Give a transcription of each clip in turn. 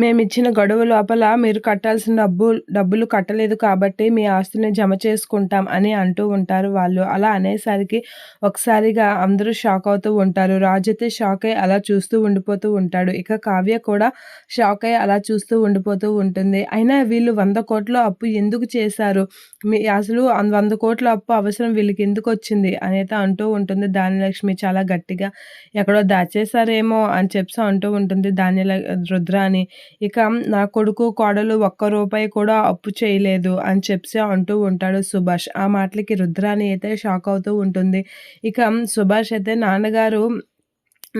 మేమిచ్చిన గడువు లోపల మీరు కట్టాల్సిన డబ్బులు కట్టలేదు కాబట్టి మీ ఆస్తిని జమ చేసుకుంటాం అని అంటూ ఉంటారు వాళ్ళు. అలా అనేసరికి ఒకసారిగా అందరూ షాక్ అవుతూ ఉంటారు. రాజు అయితే షాక్ అయ్యి అలా చూస్తూ ఉండిపోతూ ఉంటాడు. ఇక కావ్య కూడా షాక్ అయ్యి అలా చూస్తూ ఉండిపోతూ ఉంటుంది. అయినా వీళ్ళు 100,00,00,000 అప్పు ఎందుకు చేశారు? అసలు 100,00,00,000 అప్పు అవసరం వీళ్ళకెందుకొచ్చింది? అనైతే అంటూ ఉంటుంది ధాన్యలక్ష్మి చాలా గట్టిగా. ఎక్కడో దాచేశారేమో అని చెప్పేసి అంటూ ఉంటుంది రుద్రాని. ఇక నా కొడుకు, కోడలు ఒక్క రూపాయి కూడా అప్పు చేయలేదు అని చెప్పేసి అంటూ ఉంటాడు సుభాష్. ఆ మాటలకి రుద్రాని అయితే షాక్ అవుతూ ఉంటుంది. ఇక సుభాష్ అయితే నాన్నగారు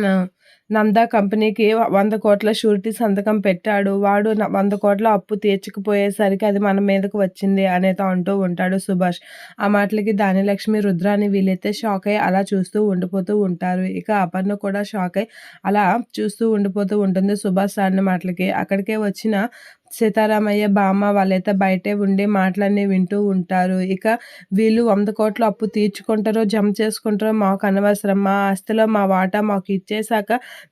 ఆహ్, నందా కంపెనీకి 100,00,00,000 షూరిటీ సంతకం పెట్టాడు. వాడు 100,00,00,000 అప్పు తీర్చకపోయేసరికి అది మన మీదకు వచ్చింది అనేదో అంటూ ఉంటాడు సుభాష్. ఆ మాటలకి ధాన్యలక్ష్మి, రుద్రాని వీళ్ళైతే షాక్ అయ్యి అలా చూస్తూ ఉండిపోతూ ఉంటారు. ఇక అపర్ణ కూడా షాక్ అయ్యి అలా చూస్తూ ఉండిపోతూ ఉంటుంది సుభాష్ అన్న మాటలకి. అక్కడికే వచ్చిన సీతారామయ్య, బామ్మ వాళ్ళైతే బయటే ఉండి మాటలన్నీ వింటూ ఉంటారు. ఇక వీళ్ళు 100,00,00,000 అప్పు తీర్చుకుంటారో, జమ చేసుకుంటారో మాకు అనవసరం. మా ఆస్తిలో మా వాటా మాకు ఇచ్చేసాక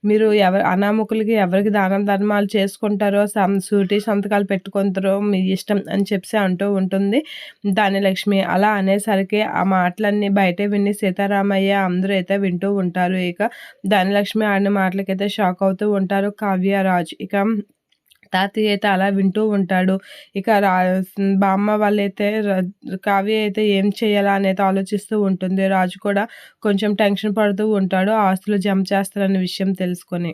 మీరు అనామకులకి ఎవరికి దానం ధర్మాలు చేసుకుంటారో, షూరిటీ సంతకాలు పెట్టుకుంటారో మీ ఇష్టం అని చెప్పేసి అంటూ ఉంటుంది ధాన్యలక్ష్మి. అలా అనేసరికి ఆ మాటలన్నీ బయటే విని సీతారామయ్య అందరూ అయితే వింటూ ఉంటారు. ఇక ధాన్యలక్ష్మి ఆడిన మాటలకైతే షాక్ అవుతూ ఉంటారు కావ్య, రాజ్. ఇక తాతయ్య అయితే అలా వింటూ ఉంటాడు. ఇక బామ్మ వాళ్ళైతే కావ్య అయితే ఏం చేయాలా అనేది ఆలోచిస్తూ ఉంటుంది. రాజు కూడా కొంచెం టెన్షన్ పడుతూ ఉంటాడు ఆస్తులు జమ చేస్తారనే విషయం తెలుసుకొని.